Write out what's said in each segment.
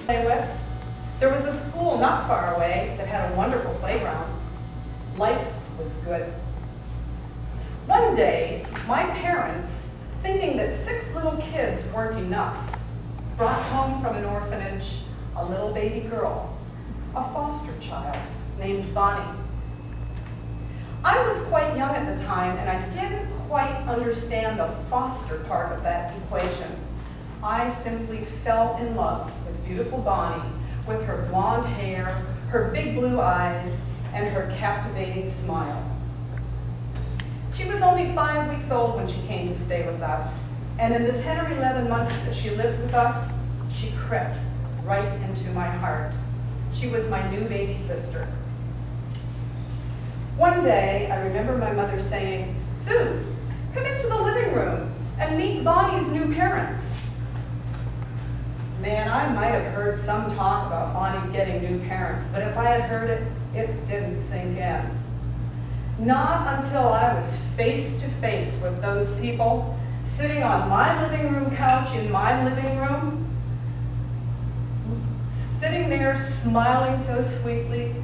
play with. There was a school not far away that had a wonderful playground. Life was good. One day, my parents, thinking that 6 little kids weren't enough, brought home from an orphanage a little baby girl, a foster child named Bonnie. I was quite young at the time, and I didn't quite understand the foster part of that equation. I simply fell in love with beautiful Bonnie, with her blonde hair, her big blue eyes, and her captivating smile. She was only 5 weeks old when she came to stay with us, and in the 10 or 11 months that she lived with us, she crept right into my heart. She was my new baby sister. One day, I remember my mother saying, "Sue, come into the living room and meet Bonnie's new parents." Man, I might have heard some talk about Bonnie getting new parents, but if I had heard it, it didn't sink in. Not until I was face to face with those people, sitting on my living room couch in my living room, sitting there smiling so sweetly,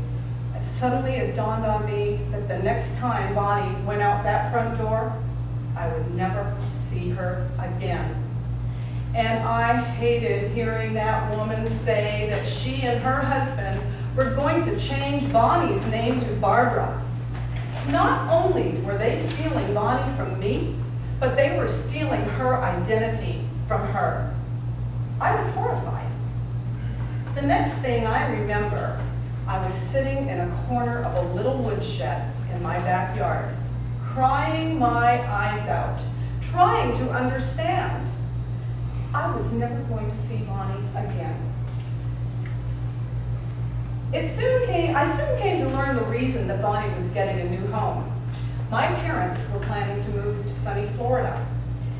suddenly it dawned on me that the next time Bonnie went out that front door, I would never see her again. And I hated hearing that woman say that she and her husband were going to change Bonnie's name to Barbara. Not only were they stealing Bonnie from me, but they were stealing her identity from her. I was horrified. The next thing I remember, I was sitting in a corner of a little woodshed in my backyard, crying my eyes out, trying to understand. I was never going to see Bonnie again. I soon came to learn the reason that Bonnie was getting a new home. My parents were planning to move to sunny Florida.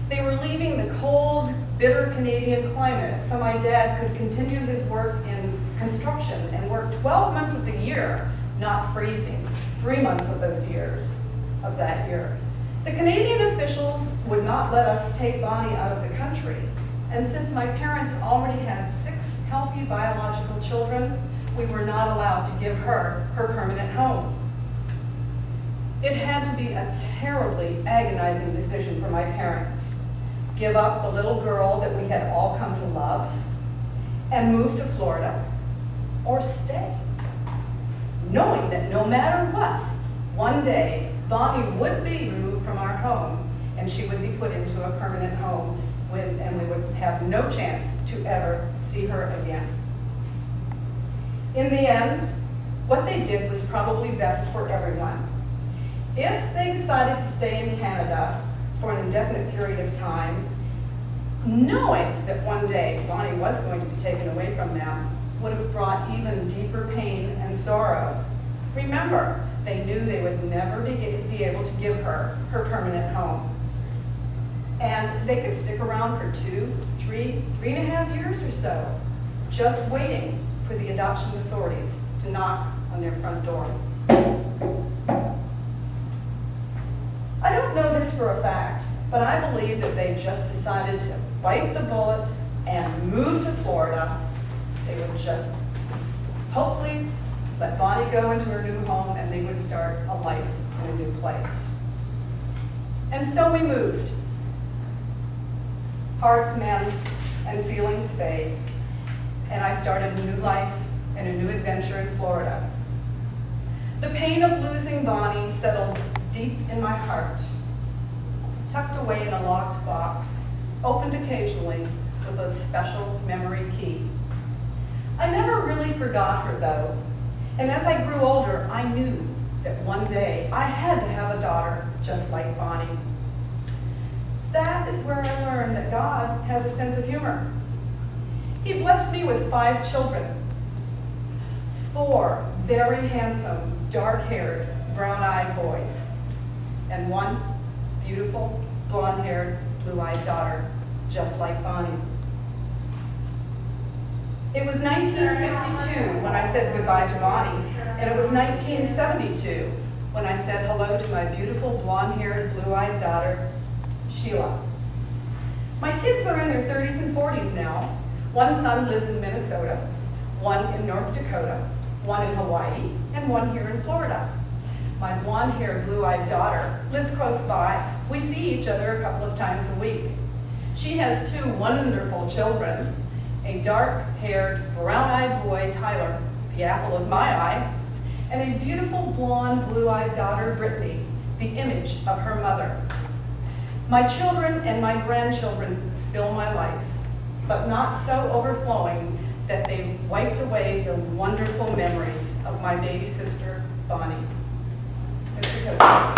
They were leaving the cold, bitter Canadian climate so my dad could continue his work in construction and work 12 months of the year, not freezing 3 months of those years, of that year. The Canadian officials would not let us take Bonnie out of the country. And since my parents already had 6 healthy biological children, we were not allowed to give her her permanent home. It had to be a terribly agonizing decision for my parents. Give up the little girl that we had all come to love and move to Florida, or stay, knowing that no matter what, one day Bonnie would be removed from our home and she would be put into a permanent home and we would have no chance to ever see her again. In the end, what they did was probably best for everyone. If they decided to stay in Canada for an indefinite period of time, knowing that one day Bonnie was going to be taken away from them would have brought even deeper pain and sorrow. Remember, they knew they would never be able to give her her permanent home. And they could stick around for 2, 3, 3.5 years or so, just waiting for the adoption authorities to knock on their front door. I don't know this for a fact, but I believe that they just decided to bite the bullet and move to Florida. They would just hopefully let Bonnie go into her new home and they would start a life in a new place. And so we moved. Hearts mend and feelings fade, and I started a new life and a new adventure in Florida. The pain of losing Bonnie settled deep in my heart, tucked away in a locked box, opened occasionally with a special memory key. I never really forgot her though, and as I grew older, I knew that one day I had to have a daughter just like Bonnie. That is where I learned that God has a sense of humor. He blessed me with 5 children, 4 very handsome, dark-haired, brown-eyed boys, and 1 beautiful, blonde-haired, blue-eyed daughter, just like Bonnie. It was 1952 when I said goodbye to Bonnie, and it was 1972 when I said hello to my beautiful, blonde-haired, blue-eyed daughter, Sheila. My kids are in their 30s and 40s now. One son lives in Minnesota, one in North Dakota, one in Hawaii, and one here in Florida. My blonde-haired, blue-eyed daughter lives close by. We see each other a couple of times a week. She has two wonderful children, a dark-haired, brown-eyed boy, Tyler, the apple of my eye, and a beautiful blonde, blue-eyed daughter, Brittany, the image of her mother. My children and my grandchildren fill my life, but not so overflowing that they've wiped away the wonderful memories of my baby sister, Bonnie. Mr. Costa.